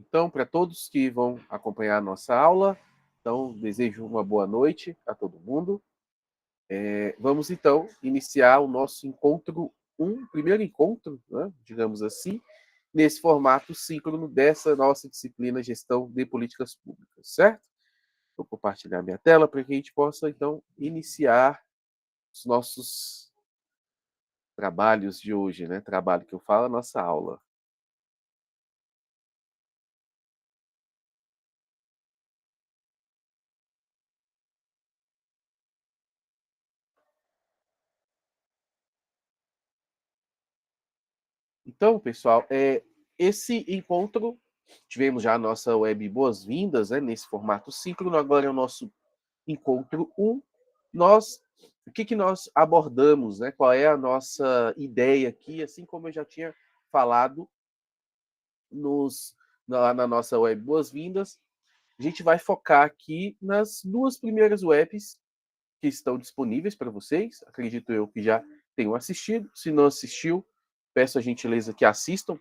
Então, para todos que vão acompanhar a nossa aula, então desejo uma boa noite a todo mundo. Vamos então iniciar o nosso primeiro encontro, né, digamos assim, nesse formato síncrono dessa nossa disciplina Gestão de Políticas Públicas, certo? Vou compartilhar minha tela para que a gente possa então iniciar os nossos trabalhos de hoje, né? Trabalho que eu falo, a nossa aula. Então, pessoal, esse encontro, tivemos já a nossa web boas-vindas, né, nesse formato síncrono, agora é o nosso encontro 1. O que nós abordamos, né? Qual é a nossa ideia aqui, assim como eu já tinha falado na nossa web boas-vindas, a gente vai focar aqui nas 2 primeiras webs que estão disponíveis para vocês. Acredito eu que já tenham assistido. Se não assistiu, peço a gentileza que assistam,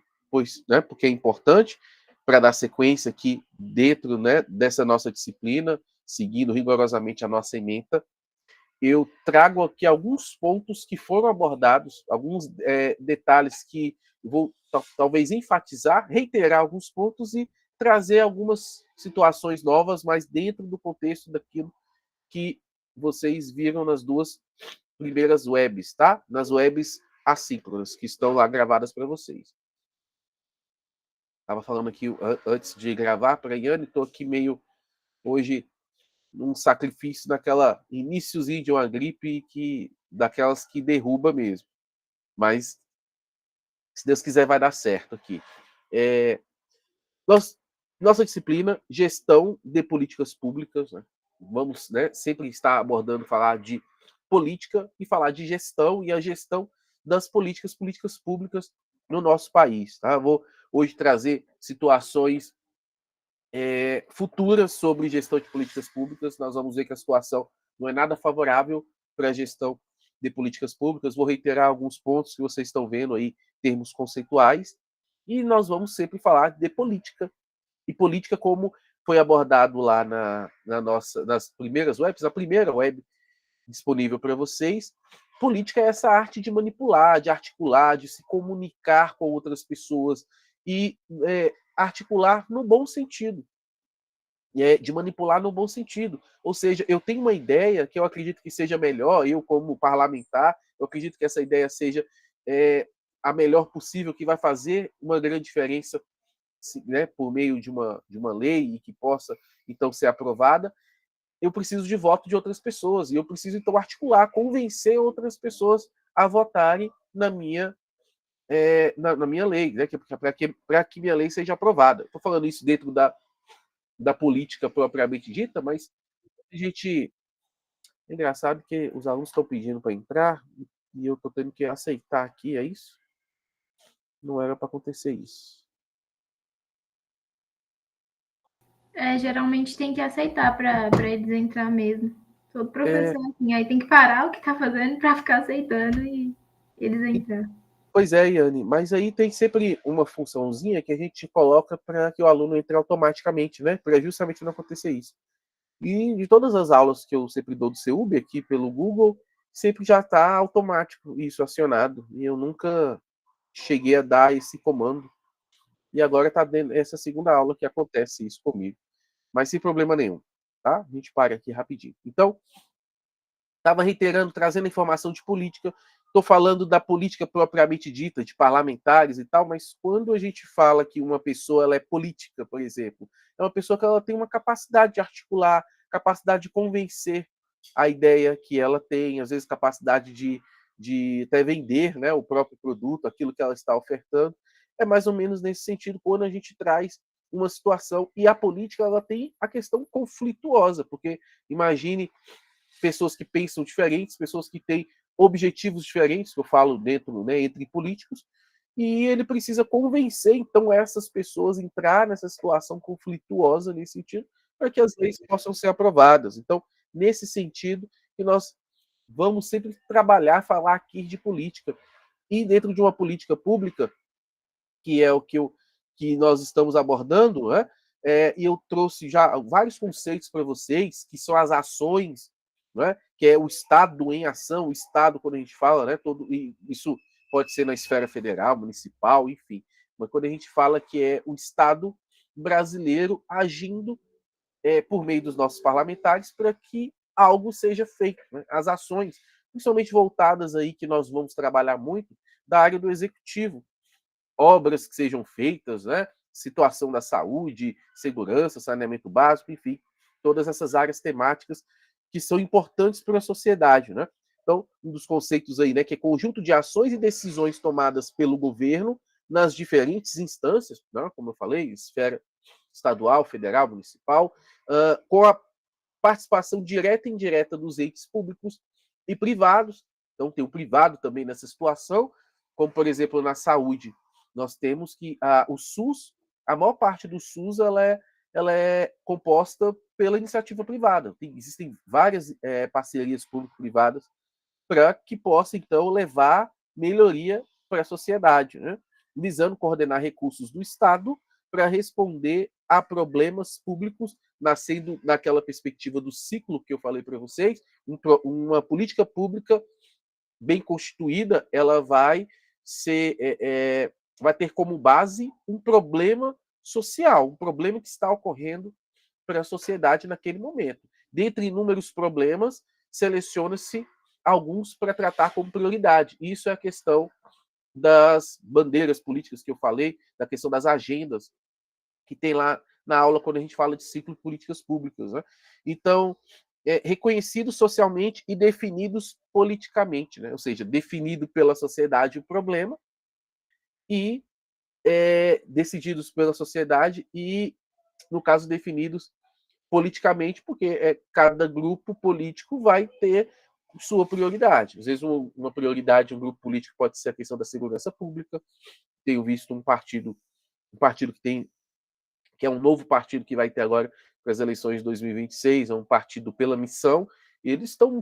porque é importante para dar sequência aqui dentro, né, dessa nossa disciplina, seguindo rigorosamente a nossa ementa. Eu trago aqui alguns pontos que foram abordados, alguns detalhes que vou talvez enfatizar, reiterar alguns pontos e trazer algumas situações novas, mas dentro do contexto daquilo que vocês viram nas 2 primeiras webs, tá? Nas webs assíncronas, que estão lá gravadas para vocês. Estava falando aqui antes de gravar para a Yane, estou aqui meio hoje num sacrifício naquela iniciozinho de uma gripe daquelas que derruba mesmo. Mas, se Deus quiser, vai dar certo aqui. Nossa disciplina, gestão de políticas públicas, né? Vamos, né, sempre estar abordando, falar de política e falar de gestão e a gestão das políticas públicas no nosso país. Tá? Vou hoje trazer situações futuras sobre gestão de políticas públicas. Nós vamos ver que a situação não é nada favorável para a gestão de políticas públicas. Vou reiterar alguns pontos que vocês estão vendo aí, termos conceituais, e nós vamos sempre falar de política. E política, como foi abordado lá nas primeiras webs, a primeira web disponível para vocês, política é essa arte de manipular, de articular, de se comunicar com outras pessoas e articular no bom sentido. De manipular no bom sentido. Ou seja, eu tenho uma ideia que eu acredito que seja melhor, eu como parlamentar, eu acredito que essa ideia seja a melhor possível, que vai fazer uma grande diferença, né, por meio de uma lei e que possa, então, ser aprovada. Eu preciso de voto de outras pessoas, e eu preciso, então, articular, convencer outras pessoas a votarem na minha lei, né, para que minha lei seja aprovada. Estou falando isso dentro da política propriamente dita, mas a gente... É engraçado que os alunos estão pedindo para entrar e eu estou tendo que aceitar aqui, é isso? Não era para acontecer isso. Geralmente tem que aceitar para eles entrar mesmo. Todo professor assim, aí tem que parar o que está fazendo para ficar aceitando e eles entrar. Pois é, Yane, mas aí tem sempre uma funçãozinha que a gente coloca para que o aluno entre automaticamente, né? Para justamente não acontecer isso. E de todas as aulas que eu sempre dou do CEUB aqui pelo Google, sempre já está automático isso acionado. E eu nunca cheguei a dar esse comando. E agora está dentro essa segunda aula que acontece isso comigo. Mas sem problema nenhum, tá? A gente para aqui rapidinho. Então, estava reiterando, trazendo informação de política. Estou falando da política propriamente dita, de parlamentares e tal, mas quando a gente fala que uma pessoa ela é política, por exemplo, é uma pessoa que ela tem uma capacidade de articular, capacidade de convencer a ideia que ela tem, às vezes capacidade de até vender, né, o próprio produto, aquilo que ela está ofertando. É mais ou menos nesse sentido quando a gente traz uma situação, e a política ela tem a questão conflituosa, porque imagine pessoas que pensam diferentes, pessoas que têm objetivos diferentes, que eu falo dentro, né, entre políticos, e ele precisa convencer, então, essas pessoas a entrar nessa situação conflituosa nesse sentido, para que as leis possam ser aprovadas. Então, nesse sentido, que nós vamos sempre trabalhar, falar aqui de política. E dentro de uma política pública, que é o que eu que nós estamos abordando, né? E eu trouxe já vários conceitos para vocês, que são as ações, né? Que é o Estado em ação, o Estado, quando a gente fala, né? Isso pode ser na esfera federal, municipal, enfim. Mas quando a gente fala que é o Estado brasileiro agindo por meio dos nossos parlamentares para que algo seja feito, né? As ações, principalmente voltadas aí, que nós vamos trabalhar muito, da área do executivo, obras que sejam feitas, né? Situação da saúde, segurança, saneamento básico, enfim, todas essas áreas temáticas que são importantes para a sociedade, né? Então, um dos conceitos aí, né, que é conjunto de ações e decisões tomadas pelo governo nas diferentes instâncias, né, como eu falei, esfera estadual, federal, municipal, com a participação direta e indireta dos entes públicos e privados. Então, tem o privado também nessa situação, como, por exemplo, na saúde. Nós temos que o SUS, a maior parte do SUS, ela é composta pela iniciativa privada. Existem várias parcerias público-privadas para que possa, então, levar melhoria para a sociedade, né? Visando coordenar recursos do Estado para responder a problemas públicos, nascendo naquela perspectiva do ciclo que eu falei para vocês. Uma política pública bem constituída, ela vai vai ter como base um problema social, um problema que está ocorrendo para a sociedade naquele momento. Dentre inúmeros problemas, seleciona-se alguns para tratar como prioridade. Isso é a questão das bandeiras políticas que eu falei, da questão das agendas que tem lá na aula quando a gente fala de ciclo de políticas públicas, né? Então, reconhecidos socialmente e definidos politicamente, né? Ou seja, definido pela sociedade o problema e decididos pela sociedade e, no caso, definidos politicamente, porque cada grupo político vai ter sua prioridade. Às vezes, uma prioridade de um grupo político pode ser a questão da segurança pública. Tenho visto um partido que é um novo partido que vai ter agora para as eleições de 2026, é um partido pela missão, e eles estão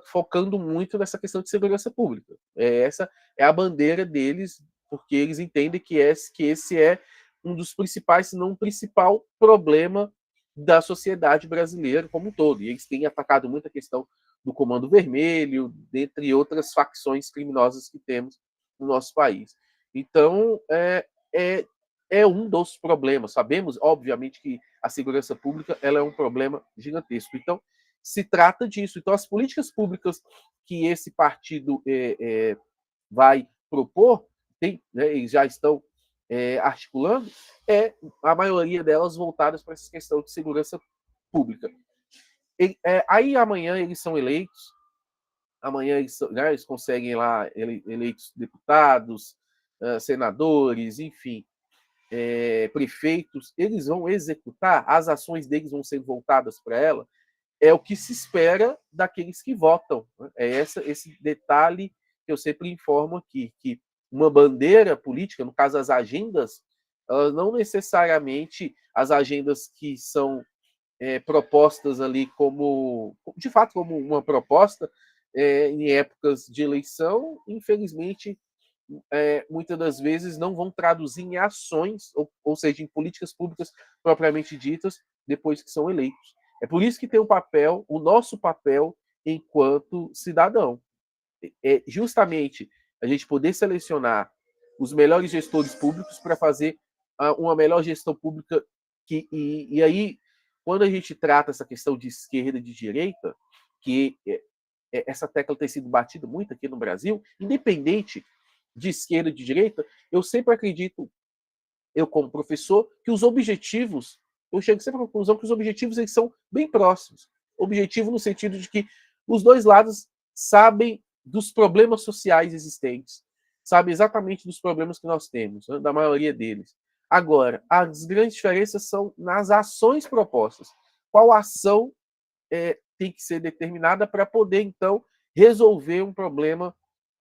focando muito nessa questão de segurança pública. Essa é a bandeira deles, porque eles entendem que esse é um dos principais, se não o principal problema da sociedade brasileira como um todo. E eles têm atacado muito a questão do Comando Vermelho, dentre outras facções criminosas que temos no nosso país. Então, é um dos problemas. Sabemos, obviamente, que a segurança pública ela é um problema gigantesco. Então, se trata disso. Então, as políticas públicas que esse partido vai propor, eles já estão articulando, a maioria delas voltadas para essa questão de segurança pública. Aí amanhã eles são eleitos, amanhã eles conseguem lá eleitos deputados, senadores, enfim, prefeitos, eles vão executar, as ações deles vão ser voltadas para ela, é o que se espera daqueles que votam. Né? Esse detalhe que eu sempre informo aqui, que uma bandeira política, no caso as agendas, elas não necessariamente as agendas que são propostas ali como, de fato, como uma proposta em épocas de eleição, infelizmente, muitas das vezes não vão traduzir em ações, ou seja, em políticas públicas propriamente ditas, depois que são eleitos. É por isso que tem o nosso papel enquanto cidadão. Justamente a gente poder selecionar os melhores gestores públicos para fazer uma melhor gestão pública. E aí, quando a gente trata essa questão de esquerda e de direita, que essa tecla tem sido batida muito aqui no Brasil, independente de esquerda e de direita, eu sempre acredito, eu como professor, que os objetivos, eu chego sempre à conclusão que os objetivos eles são bem próximos. Objetivo no sentido de que os dois lados sabem dos problemas sociais existentes, sabem exatamente dos problemas que nós temos, né, da maioria deles. Agora, as grandes diferenças são nas ações propostas. Qual ação tem que ser determinada para poder, então, resolver um problema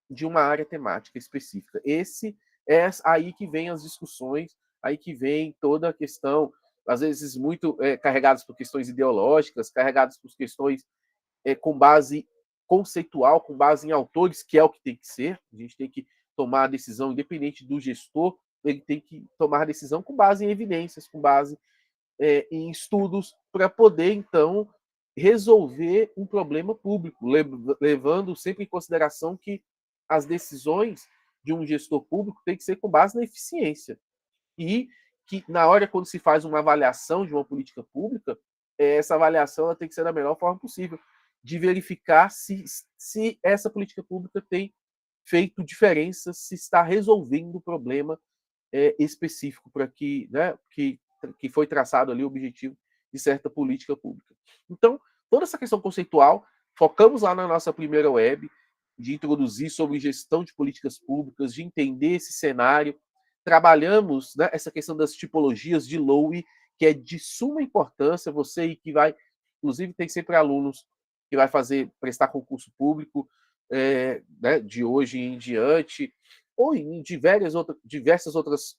de uma área temática específica. Esse aí que vem as discussões, aí que vem toda a questão, às vezes muito carregadas por questões ideológicas, carregadas por questões com base conceitual, com base em autores, que é o que tem que ser. A gente tem que tomar a decisão independente do gestor, ele tem que tomar decisão com base em evidências, com base em estudos, para poder, então, resolver um problema público, levando sempre em consideração que as decisões de um gestor público têm que ser com base na eficiência. E que, na hora quando se faz uma avaliação de uma política pública, essa avaliação ela tem que ser da melhor forma possível, de verificar se essa política pública tem feito diferença, se está resolvendo o problema específico para que foi traçado ali o objetivo de certa política pública. Então, toda essa questão conceitual, focamos lá na nossa primeira web, de introduzir sobre gestão de políticas públicas, de entender esse cenário. Trabalhamos, né, essa questão das tipologias de Lowe, que é de suma importância. Você que vai, inclusive, tem sempre alunos que vai prestar concurso público né, de hoje em diante, ou em diversas outras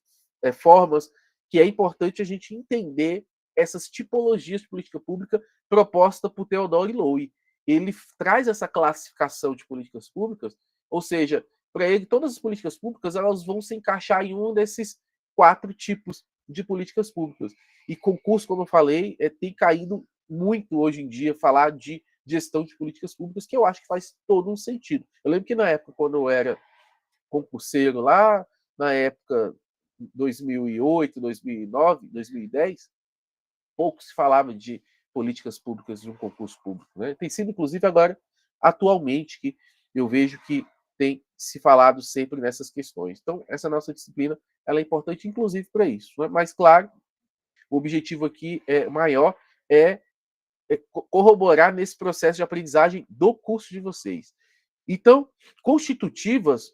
formas, que é importante a gente entender essas tipologias de política pública proposta por Theodore Lowe. Ele traz essa classificação de políticas públicas, ou seja, para ele, todas as políticas públicas elas vão se encaixar em um desses 4 tipos de políticas públicas. E concurso, como eu falei, tem caído muito hoje em dia falar de gestão de políticas públicas, que eu acho que faz todo um sentido. Eu lembro que na época, quando eu era concurseiro lá, na época 2008, 2009, 2010, pouco se falava de políticas públicas de um concurso público. Né? Tem sido, inclusive, agora, atualmente, que eu vejo que tem se falado sempre nessas questões. Então, essa nossa disciplina ela é importante, inclusive, para isso. Né? Mas, claro, o objetivo aqui maior é corroborar nesse processo de aprendizagem do curso de vocês. Então, constitutivas,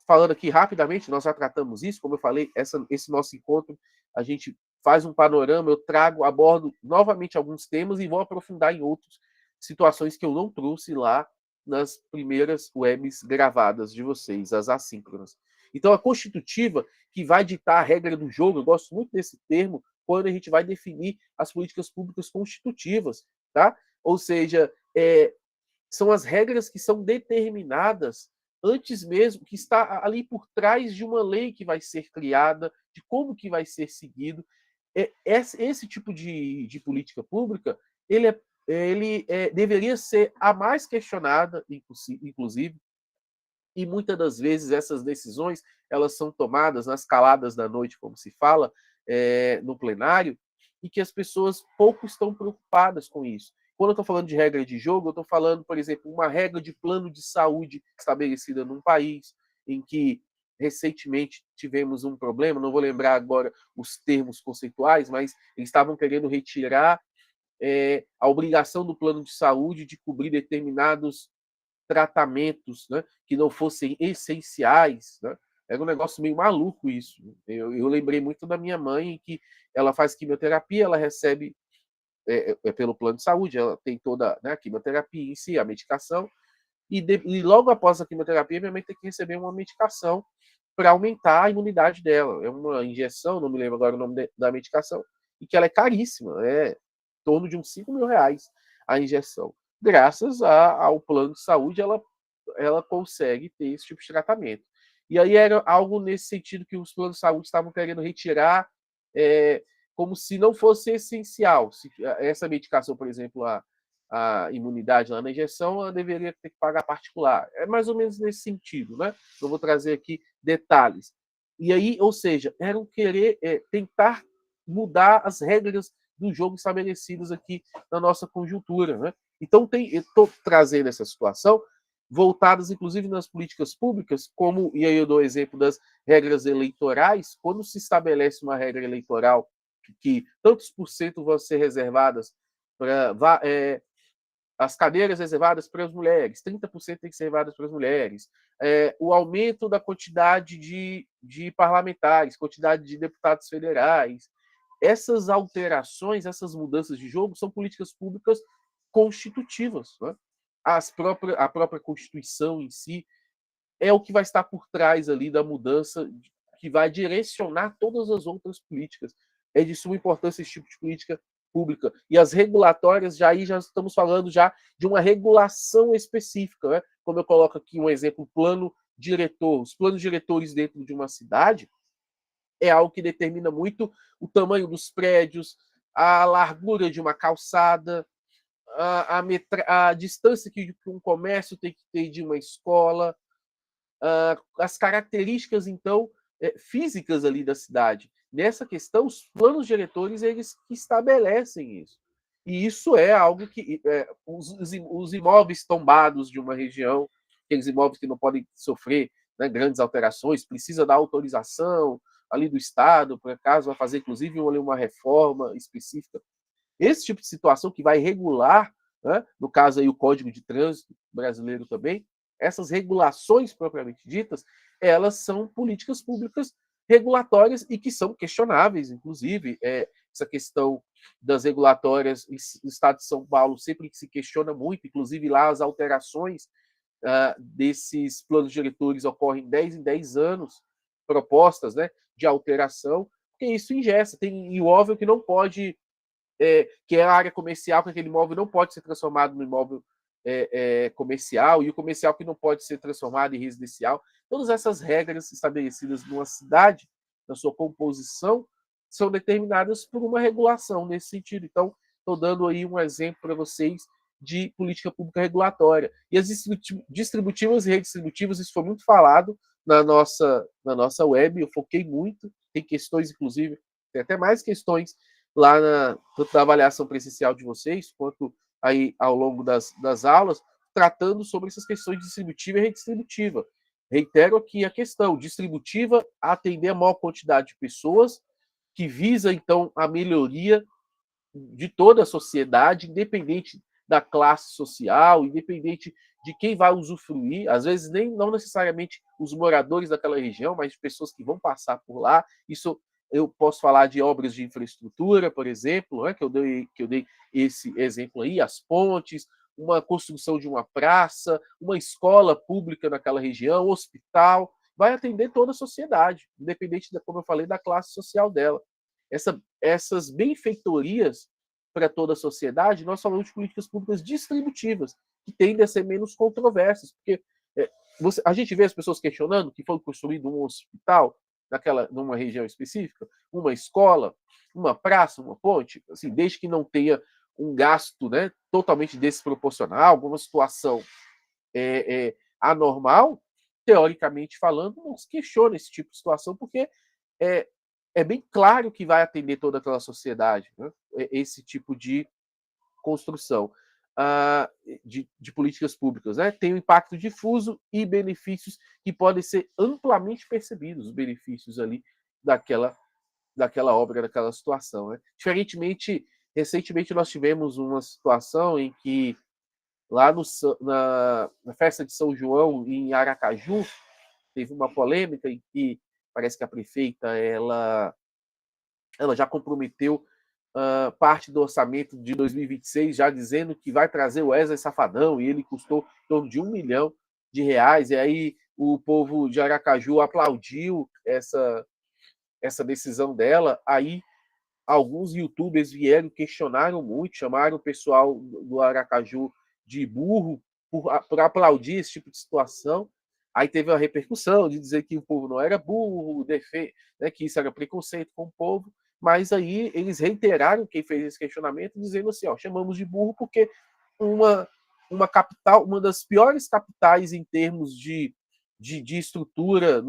falando aqui rapidamente, nós já tratamos isso, como eu falei, esse nosso encontro, a gente faz um panorama, eu abordo novamente alguns temas e vou aprofundar em outras situações que eu não trouxe lá nas primeiras webs gravadas de vocês, as assíncronas. Então, a constitutiva, que vai ditar a regra do jogo, eu gosto muito desse termo, quando a gente vai definir as políticas públicas constitutivas, tá? Ou seja, são as regras que são determinadas antes mesmo, que está ali por trás de uma lei que vai ser criada, de como que vai ser seguido. Esse tipo de política pública, ele deveria ser a mais questionada, inclusive, e muitas das vezes essas decisões elas são tomadas nas caladas da noite, como se fala, no plenário, e que as pessoas pouco estão preocupadas com isso. Quando eu estou falando de regra de jogo, eu estou falando, por exemplo, uma regra de plano de saúde estabelecida num país em que recentemente tivemos um problema, não vou lembrar agora os termos conceituais, mas eles estavam querendo retirar a obrigação do plano de saúde de cobrir determinados tratamentos, né, que não fossem essenciais. Né? Era um negócio meio maluco isso. Eu lembrei muito da minha mãe, que ela faz quimioterapia, ela recebe pelo plano de saúde, ela tem toda, né, a quimioterapia em si, a medicação, e logo após a quimioterapia, minha mãe tem que receber uma medicação para aumentar a imunidade dela. É uma injeção, não me lembro agora o nome da medicação, e que ela é caríssima, em torno de uns R$ 5.000 a injeção. Graças ao plano de saúde, ela consegue ter esse tipo de tratamento. E aí era algo nesse sentido que os planos de saúde estavam querendo retirar, como se não fosse essencial. Se essa medicação, por exemplo, a imunidade lá na injeção, ela deveria ter que pagar particular. É mais ou menos nesse sentido, né? Eu vou trazer aqui detalhes. E aí, ou seja, eram querer tentar mudar as regras do jogo estabelecidas aqui na nossa conjuntura, né? Então, eu estou trazendo essa situação voltadas, inclusive, nas políticas públicas, como, e aí eu dou o exemplo das regras eleitorais, quando se estabelece uma regra eleitoral que tantos por cento vão ser reservadas para as cadeiras reservadas para as mulheres, 30% tem que ser reservadas para as mulheres, o aumento da quantidade de parlamentares, quantidade de deputados federais. Essas alterações, essas mudanças de jogo são políticas públicas constitutivas. Né? A própria Constituição em si é o que vai estar por trás ali da mudança que vai direcionar todas as outras políticas. É de suma importância esse tipo de política pública. E as regulatórias, já estamos falando já de uma regulação específica. Né? Como eu coloco aqui um exemplo, plano diretor. Os planos diretores dentro de uma cidade, é algo que determina muito o tamanho dos prédios, a largura de uma calçada, a distância que um comércio tem que ter de uma escola, as características, então, físicas ali da cidade. Nessa questão, os planos diretores eles que estabelecem isso. E isso é algo que os imóveis tombados de uma região, aqueles imóveis que não podem sofrer, né, grandes alterações, precisa da autorização ali do Estado, por acaso vai fazer inclusive uma reforma específica. Esse tipo de situação que vai regular, né, no caso aí o Código de Trânsito brasileiro também, essas regulações propriamente ditas, elas são políticas públicas regulatórias e que são questionáveis, inclusive. Essa questão das regulatórias no estado de São Paulo sempre se questiona muito, inclusive lá as alterações desses planos diretores ocorrem 10 em 10 anos, propostas, né, de alteração, porque isso ingessa. Tem imóvel que não pode, que é a área comercial, que aquele imóvel não pode ser transformado no imóvel comercial, e o comercial que não pode ser transformado em residencial. Todas essas regras estabelecidas numa cidade, na sua composição, são determinadas por uma regulação nesse sentido. Então, estou dando aí um exemplo para vocês de política pública regulatória. E as distributivas e redistributivas, isso foi muito falado na nossa web, eu foquei muito, tem questões, inclusive, tem até mais questões lá tanto da avaliação presencial de vocês, quanto aí ao longo das aulas, tratando sobre essas questões distributiva e redistributiva. Reitero aqui a questão distributiva, atender a maior quantidade de pessoas, que visa, então, a melhoria de toda a sociedade, independente da classe social, independente de quem vai usufruir, às vezes não necessariamente os moradores daquela região, mas de pessoas que vão passar por lá. Isso eu posso falar de obras de infraestrutura, por exemplo, né, que eu dei esse exemplo aí, as pontes, uma construção de uma praça, uma escola pública naquela região, um hospital, vai atender toda a sociedade, independente, como eu falei, da classe social dela. Essas benfeitorias para toda a sociedade, nós falamos de políticas públicas distributivas, que tendem a ser menos controversas, porque a gente vê as pessoas questionando que foi construído um hospital numa região específica, uma escola, uma praça, uma ponte, assim, desde que não tenha um gasto, né, totalmente desproporcional, alguma situação anormal, teoricamente falando, não se questiona esse tipo de situação, porque é bem claro que vai atender toda aquela sociedade, né, esse tipo de construção de políticas públicas, né? Tem um impacto difuso e benefícios que podem ser amplamente percebidos, os benefícios ali daquela obra, daquela situação, né? Diferentemente, recentemente nós tivemos uma situação em que lá na festa de São João, em Aracaju, teve uma polêmica em que parece que a prefeita ela já comprometeu parte do orçamento de 2026, já dizendo que vai trazer o Wesley Safadão, e ele custou em torno de R$ 1 milhão, e aí o povo de Aracaju aplaudiu essa decisão dela. Aí alguns youtubers vieram, questionaram muito, chamaram o pessoal do Aracaju de burro por aplaudir esse tipo de situação. Aí teve uma repercussão de dizer que o povo não era burro, né, que isso era preconceito com o povo, mas aí eles reiteraram, quem fez esse questionamento, dizendo assim, ó, chamamos de burro porque uma capital, uma das piores capitais em termos de estrutura,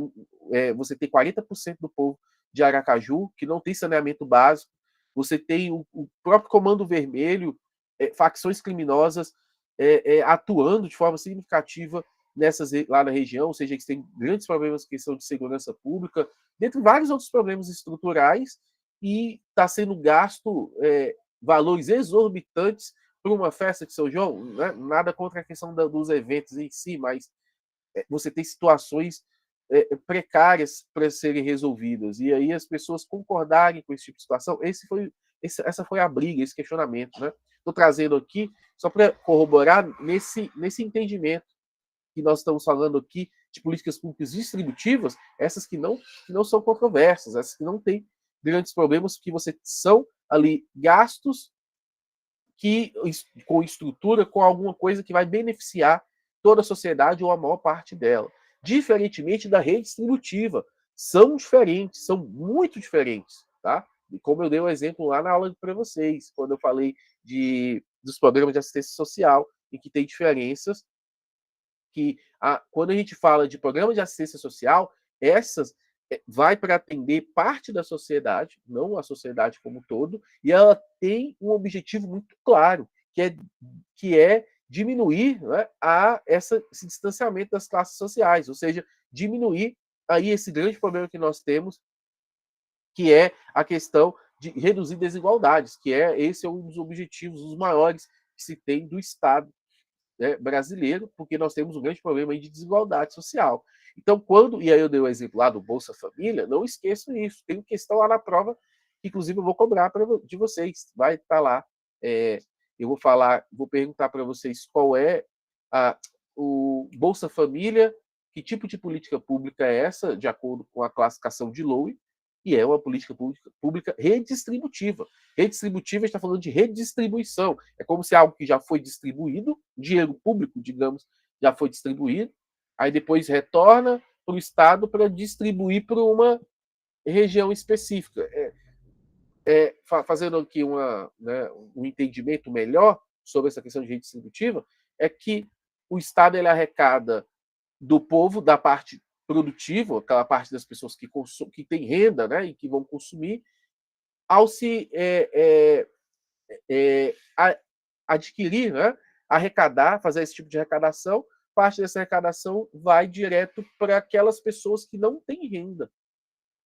você tem 40% do povo de Aracaju, que não tem saneamento básico, você tem o próprio Comando Vermelho, facções criminosas atuando de forma significativa lá na região, ou seja, eles têm grandes problemas com questão de segurança pública, dentre vários outros problemas estruturais, e está sendo gasto valores exorbitantes para uma festa de São João, né? Nada contra a questão dos eventos em si, mas você tem situações precárias para serem resolvidas, e aí as pessoas concordarem com esse tipo de situação, essa foi a briga, esse questionamento, né? Estou trazendo aqui só para corroborar nesse entendimento que nós estamos falando aqui de políticas públicas distributivas, essas que não são controversas, essas que não têm grandes problemas, que são ali gastos com estrutura, com alguma coisa que vai beneficiar toda a sociedade ou a maior parte dela. Diferentemente da redistributiva, são diferentes, são muito diferentes, tá? E como eu dei um exemplo lá na aula para vocês, quando eu falei dos programas de assistência social, em que tem diferenças, que quando a gente fala de programa de assistência social, essas vai para atender parte da sociedade, não a sociedade como um todo, e ela tem um objetivo muito claro, que é diminuir, né, esse distanciamento das classes sociais, ou seja, diminuir aí esse grande problema que nós temos, que é a questão de reduzir desigualdades, que esse é um dos objetivos, os maiores que se tem do Estado, né, brasileiro, porque nós temos um grande problema aí de desigualdade social. Então, e aí eu dei o exemplo lá do Bolsa Família, não esqueço isso. Tem questão lá na prova, que inclusive eu vou cobrar de vocês. Vai estar lá. Eu vou perguntar para vocês qual é o Bolsa Família, que tipo de política pública é essa, de acordo com a classificação de Lowy, e é uma política pública redistributiva. Redistributiva está falando de redistribuição. É como se algo que já foi distribuído, dinheiro público, digamos, já foi distribuído, aí depois retorna para o Estado para distribuir para uma região específica. Fazendo aqui um entendimento melhor sobre essa questão de redistributiva, é que o Estado ele arrecada do povo, da parte produtiva, aquela parte das pessoas que têm renda, né, e que vão consumir, ao se adquirir, né, arrecadar, fazer esse tipo de arrecadação, parte dessa arrecadação vai direto para aquelas pessoas que não têm renda.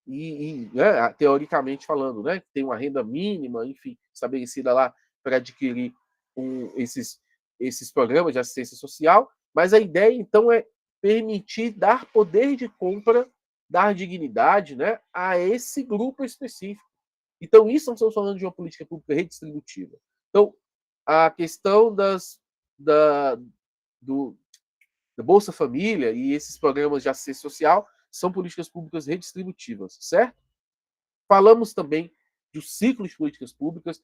Né, teoricamente falando, né, que tem uma renda mínima, enfim, estabelecida lá para adquirir esses programas de assistência social, mas a ideia, então, é permitir dar poder de compra, dar dignidade, né, a esse grupo específico. Então, isso nós estamos falando de uma política pública redistributiva. Então, a questão da Bolsa Família e esses programas de assistência social são políticas públicas redistributivas, certo? Falamos também do ciclo de políticas públicas.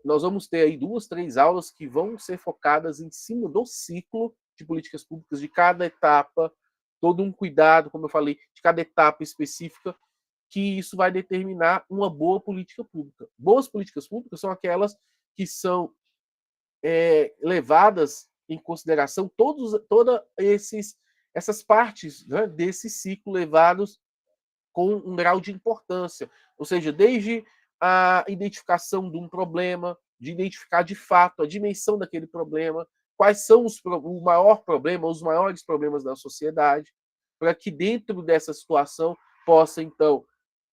Nós vamos ter aí 2, 3 aulas que vão ser focadas em cima do ciclo de políticas públicas, de cada etapa, todo um cuidado, como eu falei, de cada etapa específica, que isso vai determinar uma boa política pública. Boas políticas públicas são aquelas que são levadas em consideração todas essas partes, né, desse ciclo levados com um grau de importância, ou seja, desde a identificação de um problema, de identificar de fato a dimensão daquele problema, quais são o maior problema, os maiores problemas da sociedade, para que dentro dessa situação possa, então,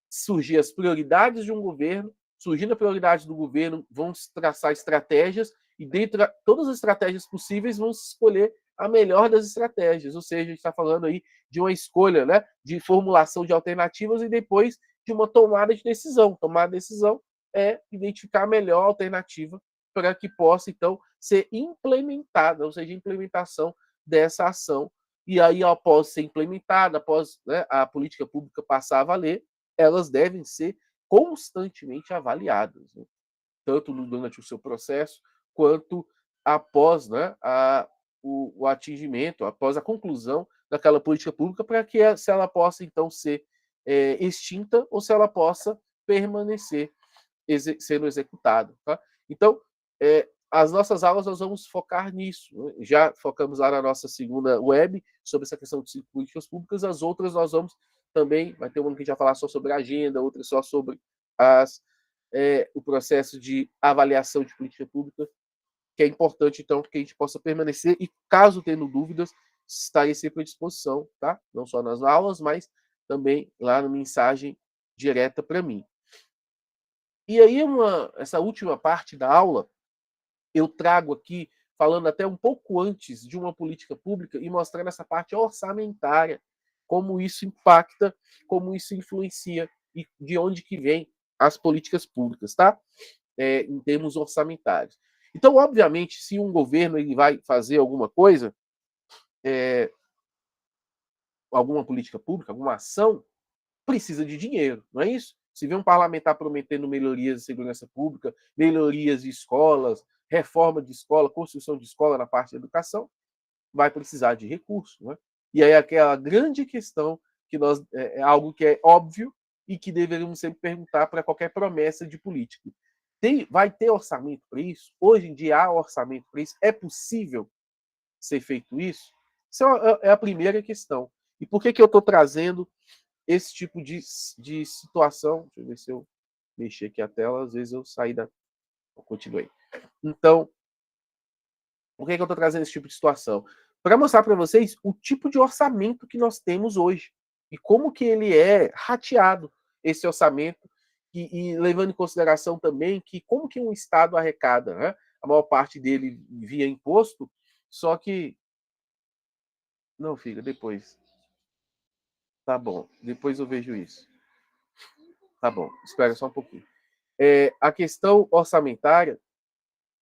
surgir as prioridades de um governo, surgindo a prioridade do governo, vão se traçar estratégias, e dentro de todas as estratégias possíveis vão se escolher a melhor das estratégias, ou seja, a gente está falando aí de uma escolha, né, de formulação de alternativas e depois de uma tomada de decisão. Tomar decisão é identificar a melhor alternativa para que possa, então, ser implementada, ou seja, a implementação dessa ação. E aí, após ser implementada, após, né, a política pública passar a valer, elas devem ser constantemente avaliadas, né? Tanto durante o seu processo, quanto após, né, o atingimento, após a conclusão daquela política pública, para que se ela possa, então, ser extinta ou se ela possa permanecer sendo executada. Tá? Então, as nossas aulas nós vamos focar nisso. Né? Já focamos lá na nossa segunda web sobre essa questão de políticas públicas, as outras nós vamos também, vai ter uma que a gente vai falar só sobre a agenda, outra só sobre o processo de avaliação de política pública, que é importante, então, que a gente possa permanecer e, caso tendo dúvidas, estarei sempre à disposição, tá? Não só nas aulas, mas também lá na mensagem direta para mim. E aí, essa última parte da aula, eu trago aqui, falando até um pouco antes de uma política pública e mostrando essa parte orçamentária, como isso impacta, como isso influencia e de onde que vem as políticas públicas, tá? Em termos orçamentários. Então, obviamente, se um governo ele vai fazer alguma coisa, alguma política pública, alguma ação, precisa de dinheiro, não é isso? Se vê um parlamentar prometendo melhorias de segurança pública, melhorias de escolas, reforma de escola, construção de escola na parte da educação, vai precisar de recursos. Né? E aí aquela grande questão que nós é algo que é óbvio e que deveríamos sempre perguntar para qualquer promessa de político. Vai ter orçamento para isso? Hoje em dia há orçamento para isso? É possível ser feito isso? Isso é a primeira questão. E por que eu estou trazendo esse tipo de situação? Deixa eu ver se eu mexer aqui a tela, às vezes eu saí da... Continuei. Então, por que eu estou trazendo esse tipo de situação? Para mostrar para vocês o tipo de orçamento que nós temos hoje e como que ele é rateado, esse orçamento, e levando em consideração também que como que um Estado arrecada, né? A maior parte dele via imposto, só que... Não, filha, depois. Tá bom, depois eu vejo isso. Tá bom, espera só um pouquinho. A questão orçamentária,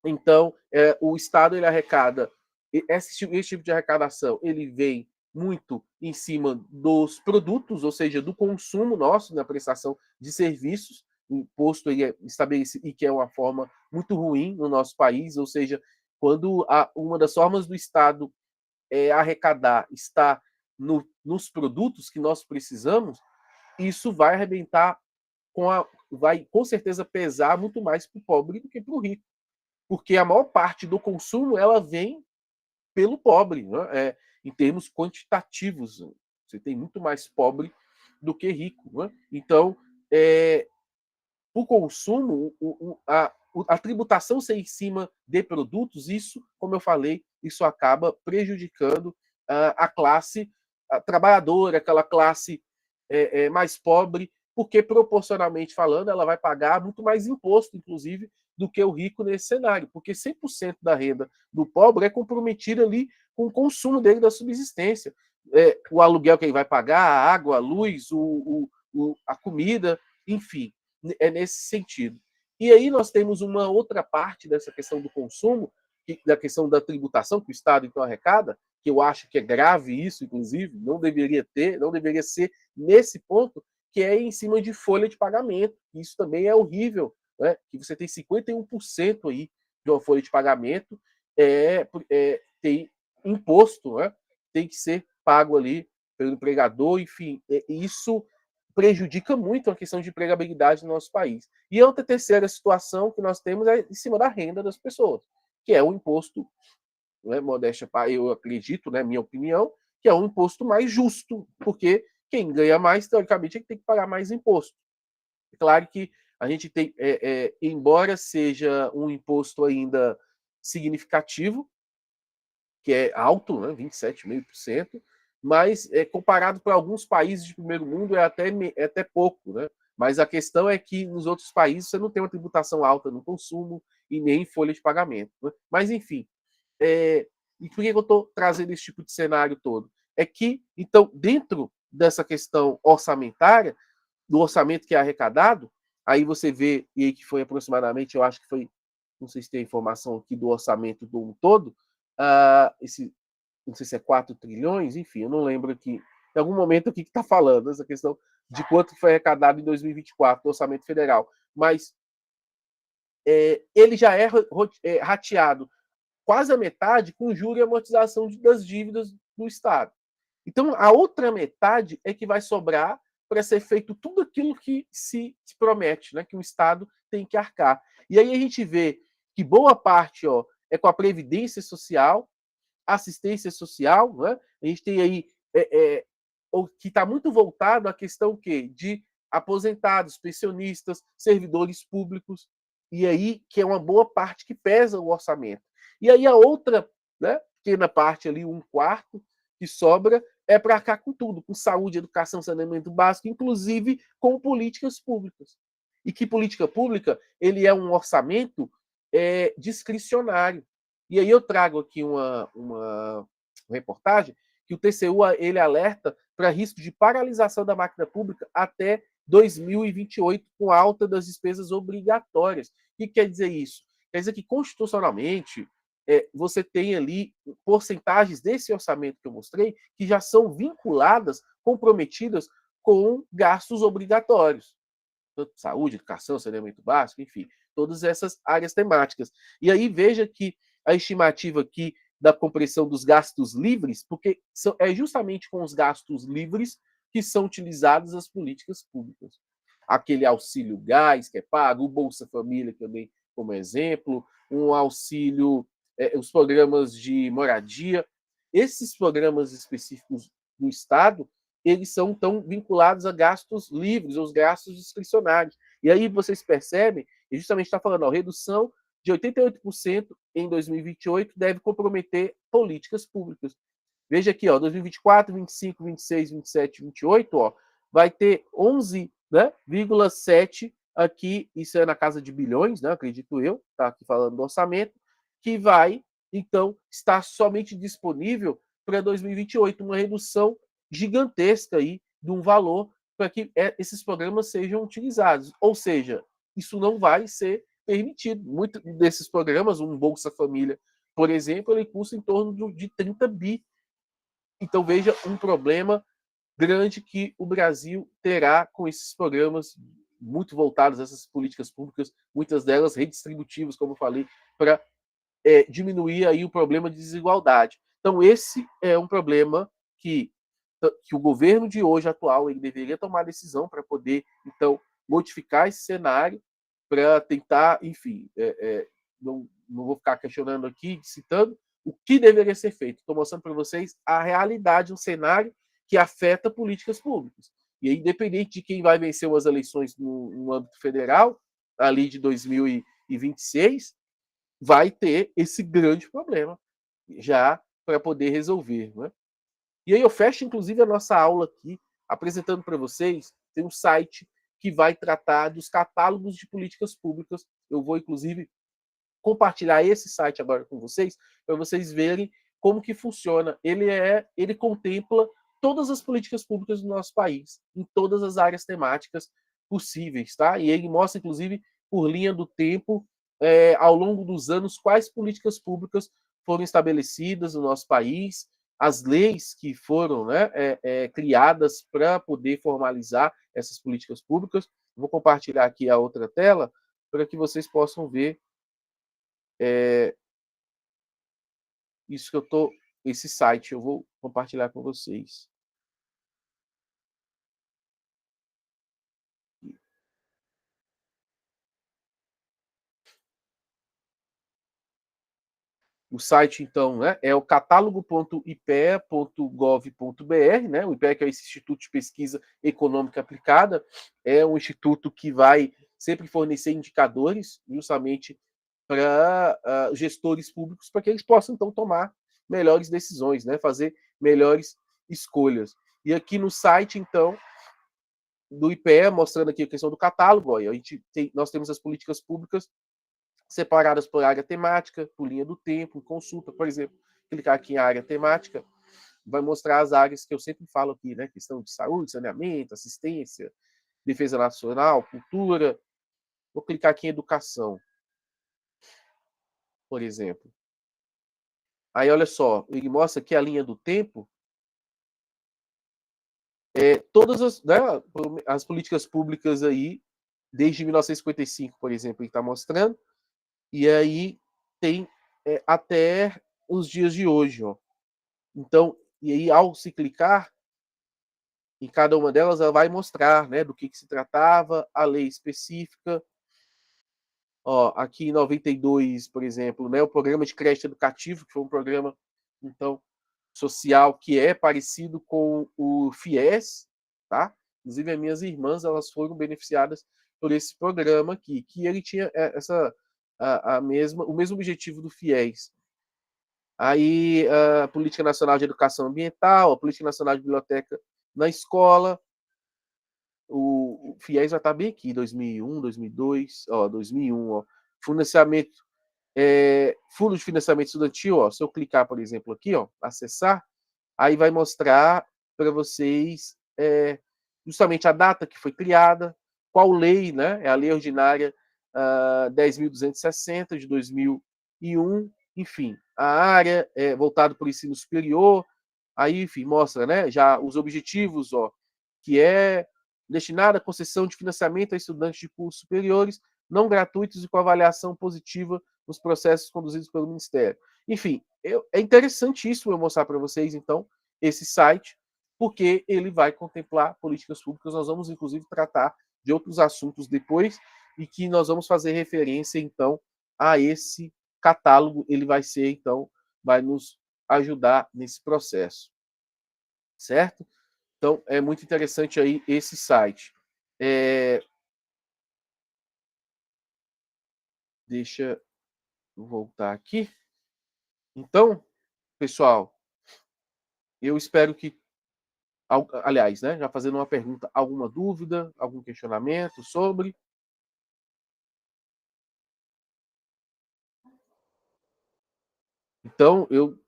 então, o Estado ele arrecada, esse tipo de arrecadação, ele vem muito em cima dos produtos, ou seja, do consumo nosso, na prestação de serviços. O imposto ele é estabelecido, e que é uma forma muito ruim no nosso país, ou seja, quando uma das formas do Estado arrecadar está nos produtos que nós precisamos, isso vai arrebentar vai com certeza pesar muito mais para o pobre do que para o rico, porque a maior parte do consumo ela vem pelo pobre, né? Em termos quantitativos, você tem muito mais pobre do que rico, né? Então, o consumo, a tributação ser em cima de produtos, isso, como eu falei, isso acaba prejudicando a classe trabalhadora, aquela classe mais pobre, porque proporcionalmente falando, ela vai pagar muito mais imposto, inclusive, do que o rico nesse cenário, porque 100% da renda do pobre é comprometida ali com o consumo dele da subsistência. O aluguel que ele vai pagar, a água, a luz, a comida, enfim, é nesse sentido. E aí nós temos uma outra parte dessa questão do consumo, da questão da tributação, que o Estado então arrecada, que eu acho que é grave isso, inclusive, não deveria ser nesse ponto, que é em cima de folha de pagamento. Isso também é horrível, né? Que você tem 51% aí de uma folha de pagamento, tem imposto, né? Tem que ser pago ali pelo empregador, enfim, isso prejudica muito a questão de empregabilidade no nosso país. E a outra terceira situação que nós temos é em cima da renda das pessoas, que é o imposto, né, modéstia, eu acredito, né, minha opinião, que é um imposto mais justo, porque quem ganha mais, teoricamente, é que tem que pagar mais imposto. É claro que a gente tem, embora seja um imposto ainda significativo, que é alto, né, 27,5%, mas comparado para alguns países de primeiro mundo é até pouco, né? Mas a questão é que nos outros países você não tem uma tributação alta no consumo e nem em folha de pagamento, né? Mas, enfim, e por que eu estou trazendo esse tipo de cenário todo? É que, então, dentro dessa questão orçamentária, do orçamento que é arrecadado, aí você vê, e aí que foi aproximadamente, eu acho que foi, não sei se tem informação aqui do orçamento do um todo, não sei se é 4 trilhões, enfim, eu não lembro aqui, em algum momento aqui que está falando, essa questão de quanto foi arrecadado em 2024 do orçamento federal, mas ele já é rateado quase a metade com juros e amortização das dívidas do Estado. Então, a outra metade é que vai sobrar para ser feito tudo aquilo que se promete, né, que o Estado tem que arcar. E aí a gente vê que boa parte é com a Previdência Social, assistência social, né? A gente tem aí que está muito voltado à questão de aposentados, pensionistas, servidores públicos, e aí que é uma boa parte que pesa o orçamento. E aí a outra, né, pequena parte ali, 1/4, que sobra, é para cá com tudo, com saúde, educação, saneamento básico, inclusive com políticas públicas. E que política pública ele é um orçamento discricionário. E aí eu trago aqui uma reportagem que o TCU ele alerta para risco de paralisação da máquina pública até 2028, com alta das despesas obrigatórias. O que quer dizer isso? Quer dizer que, constitucionalmente, você tem ali porcentagens desse orçamento que eu mostrei que já são vinculadas, comprometidas com gastos obrigatórios. Saúde, educação, saneamento básico, enfim, todas essas áreas temáticas. E aí veja que a estimativa aqui da compressão dos gastos livres, porque é justamente com os gastos livres que são utilizadas as políticas públicas. Aquele auxílio gás que é pago, o Bolsa Família, que eu dei como exemplo, um auxílio, os programas de moradia. Esses programas específicos do Estado, eles são tão vinculados a gastos livres, aos gastos discricionários. E aí vocês percebem, e justamente está falando, redução de 88% em 2028 deve comprometer políticas públicas. Veja aqui, 2024, 25, 26, 27, 28, vai ter 11,7 aqui, isso é na casa de bilhões, né, acredito eu, está aqui falando do orçamento, que vai, então, estar somente disponível para 2028, uma redução gigantesca aí de um valor para que esses programas sejam utilizados. Ou seja, isso não vai ser permitido. Muitos desses programas, um Bolsa Família, por exemplo, ele custa em torno de 30 bi. Então, veja um problema grande que o Brasil terá com esses programas muito voltados a essas políticas públicas, muitas delas redistributivas, como eu falei, para diminuir aí o problema de desigualdade. Então, esse é um problema que o governo de hoje, atual, ele deveria tomar decisão para poder, então, modificar esse cenário, para tentar, enfim, não vou ficar questionando aqui, citando, o que deveria ser feito. Estou mostrando para vocês a realidade, um cenário que afeta políticas públicas. E aí, independente de quem vai vencer as eleições no âmbito federal, ali de 2026, vai ter esse grande problema já para poder resolver. Né? E aí eu fecho, inclusive, a nossa aula aqui, apresentando para vocês, tem um site que vai tratar dos catálogos de políticas públicas. Eu vou, inclusive, compartilhar esse site agora com vocês, para vocês verem como que funciona. Ele contempla todas as políticas públicas do nosso país, em todas as áreas temáticas possíveis, tá? E ele mostra, inclusive, por linha do tempo, ao longo dos anos, quais políticas públicas foram estabelecidas no nosso país, as leis que foram, né, criadas para poder formalizar essas políticas públicas. Vou compartilhar aqui a outra tela para que vocês possam ver isso que eu tô, esse site eu vou compartilhar com vocês. O site, então, né, é o catálogo.ipea.gov.br, né? O IPEA, que é esse Instituto de Pesquisa Econômica Aplicada, é um instituto que vai sempre fornecer indicadores, justamente para gestores públicos, para que eles possam, então, tomar melhores decisões, né? Fazer melhores escolhas. E aqui no site, então, do IPEA, mostrando aqui a questão do catálogo, ó, nós temos as políticas públicas separadas por área temática, por linha do tempo, consulta, por exemplo, clicar aqui em área temática, vai mostrar as áreas que eu sempre falo aqui, né? Questão de saúde, saneamento, assistência, defesa nacional, cultura. Vou clicar aqui em educação, por exemplo. Aí, olha só, ele mostra aqui a linha do tempo, todas as políticas públicas aí, desde 1955, por exemplo, ele está mostrando, e aí tem até os dias de hoje, ó. Então, e aí ao se clicar em cada uma delas, ela vai mostrar, né, do que se tratava, a lei específica. Ó, aqui em 92, por exemplo, né, o programa de crédito educativo, que foi um programa, então, social que é parecido com o FIES, tá? Inclusive, as minhas irmãs, elas foram beneficiadas por esse programa aqui, que ele tinha o mesmo objetivo do FIES. Aí, a Política Nacional de Educação Ambiental, a Política Nacional de Biblioteca na Escola, o FIES vai estar bem aqui, 2001, 2002, 2001, ó, financiamento, Fundo de Financiamento Estudantil, ó, se eu clicar, por exemplo, aqui, ó, acessar, aí vai mostrar para vocês justamente a data que foi criada, qual lei, né, é a Lei Ordinária 10.260 de 2001, enfim, a área voltada para o ensino superior, aí, enfim, mostra, né, já os objetivos, ó, que é destinada à concessão de financiamento a estudantes de cursos superiores não gratuitos e com avaliação positiva nos processos conduzidos pelo Ministério. Enfim, é interessantíssimo eu mostrar para vocês, então, esse site, porque ele vai contemplar políticas públicas. Nós vamos, inclusive, tratar de outros assuntos depois e que nós vamos fazer referência, então, a esse catálogo. Ele vai ser, então, vai nos ajudar nesse processo, certo? Então, é muito interessante aí esse site. Deixa eu voltar aqui. Então, pessoal, eu espero que, aliás, né, já fazendo uma pergunta, alguma dúvida, algum questionamento sobre? Então, eu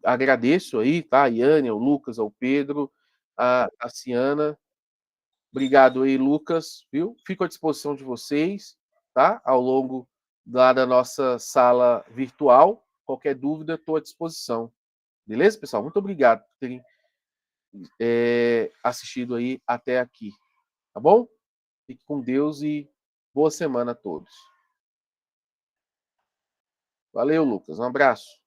agradeço aí, tá? A Iane, ao Lucas, ao Pedro, a Ciana. Obrigado aí, Lucas, viu? Fico à disposição de vocês, tá? Ao longo da nossa sala virtual. Qualquer dúvida, estou à disposição. Beleza, pessoal? Muito obrigado por terem assistido aí até aqui. Tá bom? Fique com Deus e boa semana a todos. Valeu, Lucas. Um abraço.